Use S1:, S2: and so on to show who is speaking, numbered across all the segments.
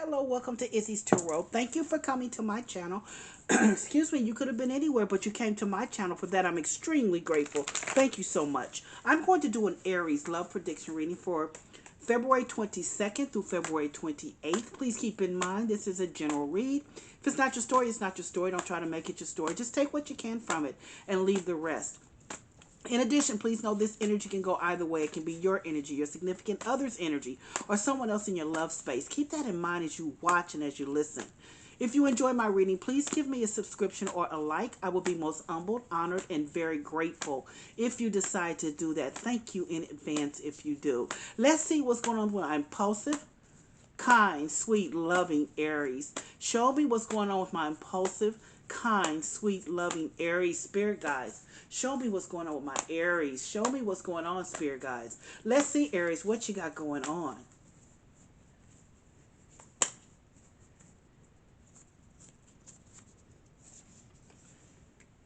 S1: Hello, welcome to Izzy's Tarot. Thank you for coming to my channel. Excuse me, you could have been anywhere, but you came to my channel. For that, I'm extremely grateful. Thank you so much. I'm going to do an Aries love prediction reading for February 22nd through February 28th. Please keep in mind, this is a general read. If it's not your story, it's not your story. Don't try to make it your story. Just take what you can from it and leave the rest. In addition, please know this energy can go either way. It can be your energy, your significant other's energy, or someone else in your love space. Keep that in mind as you watch and as you listen. If you enjoy my reading, please give me a subscription or a like. I will be most humbled, honored, and very grateful if you decide to do that. Thank you in advance if you do. Let's see what's going on with my impulsive, kind, sweet, loving Aries. Show me what's going on with my impulsive, kind, sweet, loving Aries spirit guides. Show me what's going on with my Aries. Show me what's going on, spirit guides. Let's see, Aries, what you got going on.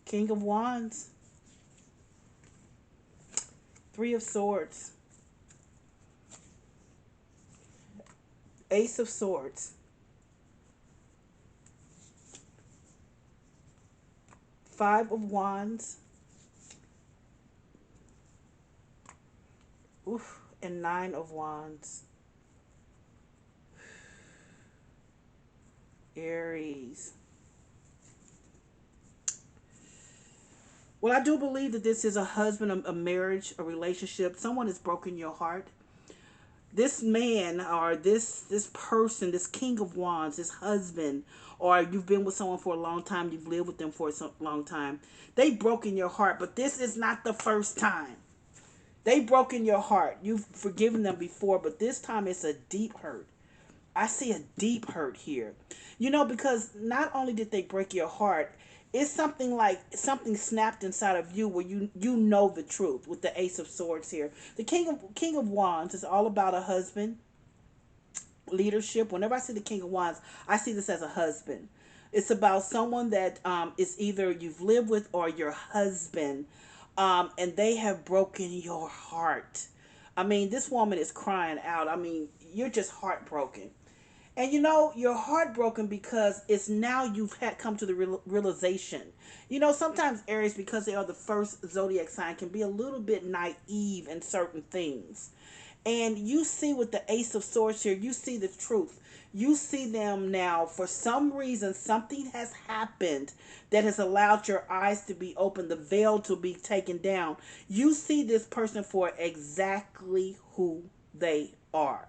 S1: King of Wands. Three of Swords. Ace of Swords. Five of Wands. Oof, and Nine of Wands. Aries. Well, I do believe that this is a husband, a marriage, a relationship. Someone has broken your heart. This man or this person, this King of Wands, this husband, or you've been with someone for a long time, you've lived with them for a long time. They've broken your heart, but this is not the first time. They've broken your heart. You've forgiven them before, but this time it's a deep hurt. I see a deep hurt here. You know, because not only did they break your heart, it's something like something snapped inside of you where you know the truth with the Ace of Swords here. The King of Wands is all about a husband, leadership. Whenever I see the King of Wands, I see this as a husband. It's about someone that is either you've lived with or your husband, and they have broken your heart. I mean, this woman is crying out. I mean, you're just heartbroken. And you know, you're heartbroken because it's now you've had come to the realization. You know, sometimes Aries, because they are the first zodiac sign, can be a little bit naive in certain things. And you see with the Ace of Swords here, you see the truth. You see them now, for some reason, something has happened that has allowed your eyes to be open, the veil to be taken down. You see this person for exactly who they are.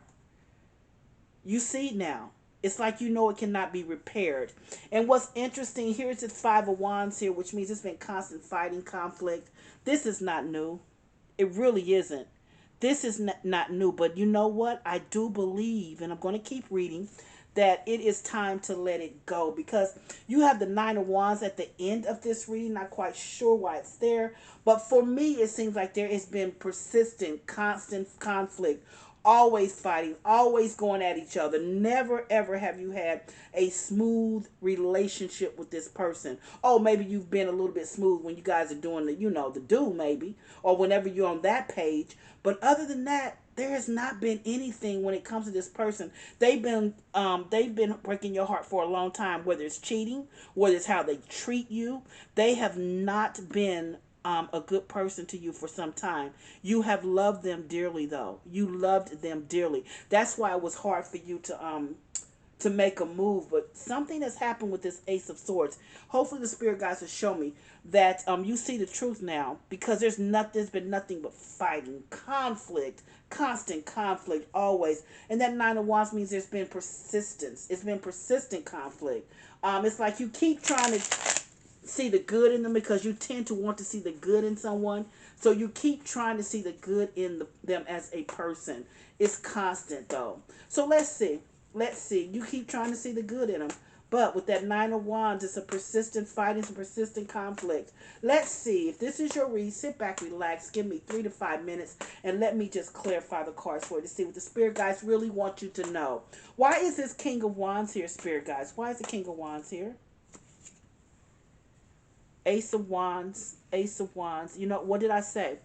S1: You see now. It's like you know it cannot be repaired. And what's interesting, here's this Five of Wands here, which means it's been constant fighting, conflict. This is not new. It really isn't. This is not new. But you know what? I do believe, and I'm going to keep reading, that it is time to let it go. Because you have the Nine of Wands at the end of this reading. Not quite sure why it's there. But for me, it seems like there has been persistent, constant conflict, always fighting, always going at each other. Never ever have you had a smooth relationship with this person. Oh, maybe you've been a little bit smooth when you guys are doing the, you know, the do maybe, or whenever you're on that page. But other than that, there has not been anything when it comes to this person. They've been breaking your heart for a long time, whether it's cheating, whether it's how they treat you. They have not been a good person to you for some time. You have loved them dearly, though. You loved them dearly. That's why it was hard for you to make a move. But something has happened with this Ace of Swords. Hopefully, the spirit guides will show me that you see the truth now, because there's been nothing but fighting, conflict, constant conflict, always. And that Nine of Wands means there's been persistence. It's been persistent conflict. It's like you keep trying to see the good in them, because you tend to want to see the good in someone. So you keep trying to see the good in them as a person. It's constant, though. So let's see. Let's see. You keep trying to see the good in them. But with that Nine of Wands, it's a persistent fight, it's a persistent conflict. Let's see. If this is your read, sit back, relax, give me 3 to 5 minutes, and let me just clarify the cards for you to see what the spirit guides really want you to know. Why is this King of Wands here, spirit guides? Why is the King of Wands here? Ace of Wands, Ace of Wands. You know, what did I say?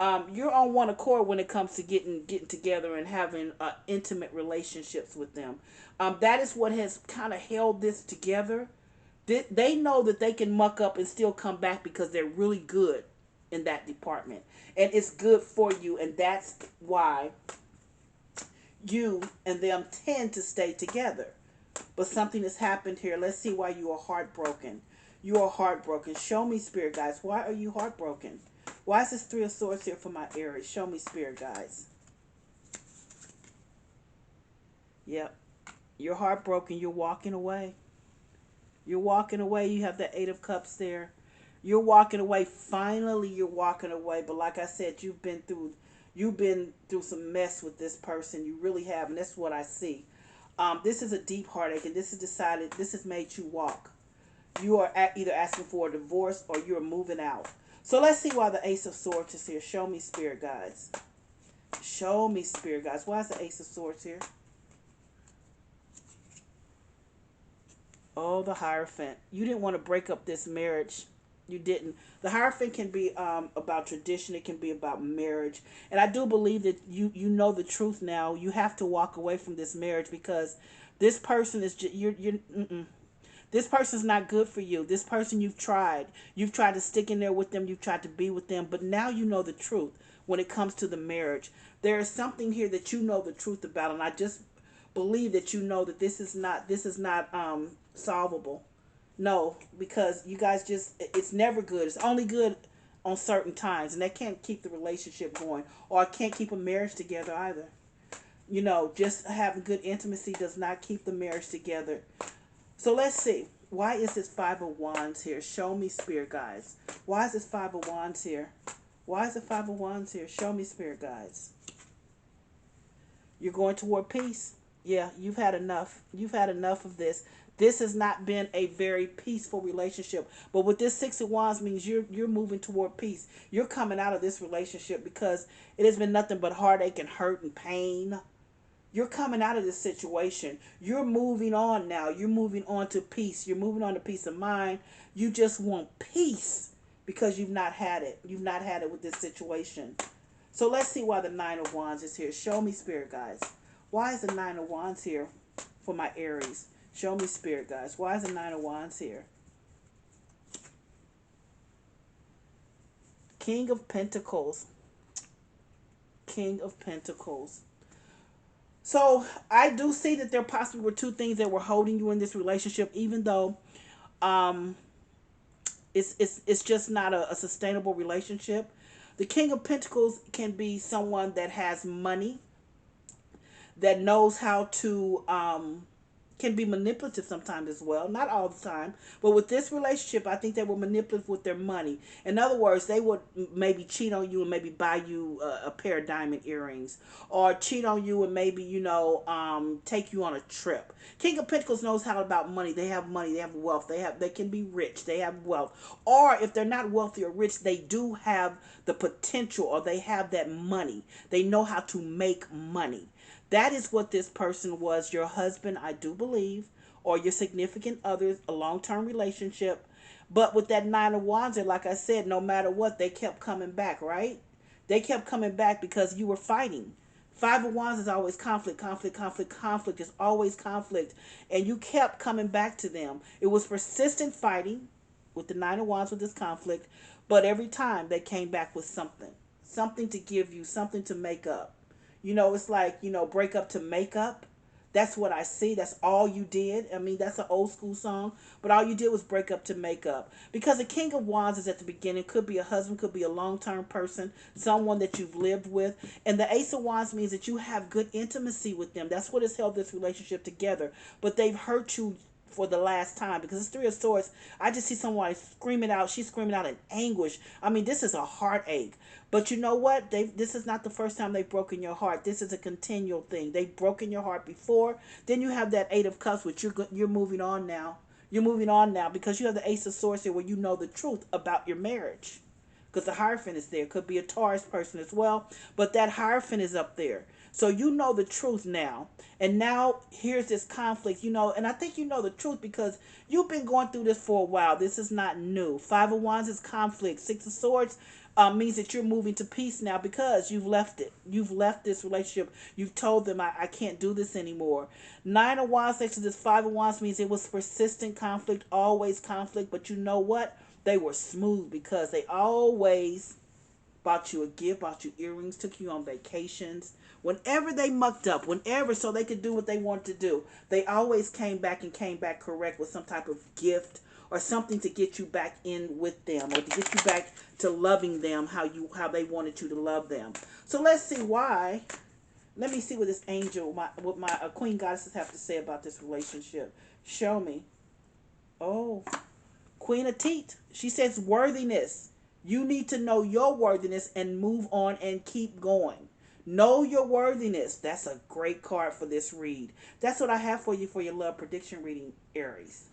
S1: You're on one accord when it comes to getting together and having intimate relationships with them. That is what has kind of held this together. They know that they can muck up and still come back because they're really good in that department, and it's good for you, and that's why you and them tend to stay together. But something has happened here. Let's see why you are heartbroken. You are heartbroken. Show me, spirit guys. Why are you heartbroken? Why is this Three of Swords here for my Aries? Show me, spirit guys. Yep. You're heartbroken. You're walking away. You're walking away. You have the Eight of Cups there. You're walking away. Finally, you're walking away. But like I said, you've been through some mess with this person. You really have, and that's what I see. This is a deep heartache, and this is decided. This has made you walk. You are either asking for a divorce or you're moving out. So let's see why the Ace of Swords is here. Show me, spirit guys. Show me, spirit guys. Why is the Ace of Swords here? Oh, the Hierophant. You didn't want to break up this marriage. You didn't. The Hierophant can be about tradition. It can be about marriage. And I do believe that you know the truth now. You have to walk away from this marriage because this person is just, you're this person's not good for you. This person you've tried. You've tried to stick in there with them. You've tried to be with them. But now you know the truth when it comes to the marriage. There is something here that you know the truth about. And I just believe that you know that this is not solvable. No, because you guys just, it's never good. It's only good on certain times. And that can't keep the relationship going. Or it can't keep a marriage together either. You know, just having good intimacy does not keep the marriage together. So let's see. Why is this Five of Wands here? Show me, spirit guys. Why is this Five of Wands here? Why is the Five of Wands here? Show me, spirit guys. You're going toward peace. Yeah, you've had enough. You've had enough of this. This has not been a very peaceful relationship. But with this Six of Wands means you're moving toward peace. You're coming out of this relationship because it has been nothing but heartache and hurt and pain. You're coming out of this situation. You're moving on now. You're moving on to peace. You're moving on to peace of mind. You just want peace because you've not had it. You've not had it with this situation. So let's see why the Nine of Wands is here. Show me, spirit guys. Why is the Nine of Wands here for my Aries? Show me, spirit guys. Why is the Nine of Wands here? King of Pentacles. King of Pentacles. So I do see that there possibly were two things that were holding you in this relationship, even though um, it's just not a sustainable relationship. The King of Pentacles can be someone that has money, that knows how to can be manipulative sometimes as well. Not all the time. But with this relationship, I think they were manipulative with their money. In other words, they would maybe cheat on you and maybe buy you a pair of diamond earrings. Or cheat on you and maybe, take you on a trip. King of Pentacles knows how about money. They have money. They have wealth. They can be rich. They have wealth. Or if they're not wealthy or rich, they do have the potential or they have that money. They know how to make money. That is what this person was, your husband, I do believe, or your significant other, a long-term relationship. But with that Nine of Wands, like I said, no matter what, they kept coming back, right? They kept coming back because you were fighting. Five of Wands is always conflict, conflict, conflict, conflict. It's always conflict. And you kept coming back to them. It was persistent fighting with the Nine of Wands with this conflict. But every time they came back with something. Something to give you, something to make up. It's like, break up to make up. That's what I see. That's all you did. I mean, that's an old school song, but all you did was break up to make up. Because the King of Wands is at the beginning. Could be a husband, could be a long-term person, someone that you've lived with. And the Ace of Wands means that you have good intimacy with them. That's what has held this relationship together. But they've hurt you for the last time because it's Three of Swords. I just see someone screaming out. She's screaming out in anguish. I mean, this is a heartache. But you know what? This is not the first time they've broken your heart. This is a continual thing. They've broken your heart before. Then you have that Eight of Cups, which you're moving on now. You're moving on now because you have the Ace of Swords here where you know the truth about your marriage. Because the Hierophant is there. Could be a Taurus person as well. But that Hierophant is up there. So you know the truth now. And now here's this conflict, and I think you know the truth because you've been going through this for a while. This is not new. Five of Wands is conflict. Six of Swords, means that you're moving to peace now because you've left it. You've left this relationship. You've told them, I can't do this anymore. Nine of Wands next to this Five of Wands means it was persistent conflict, always conflict. But you know what? They were smooth because they always bought you a gift, bought you earrings, took you on vacations. Whenever they mucked up, whenever, so they could do what they wanted to do, they always came back and came back correct with some type of gift or something to get you back in with them or to get you back to loving them how they wanted you to love them. So let's see why. Let me see what this angel, what my queen goddesses have to say about this relationship. Show me. Oh, Queen of Teat. She says worthiness. You need to know your worthiness and move on and keep going. Know your worthiness. That's a great card for this read. That's what I have for you for your love prediction reading, Aries.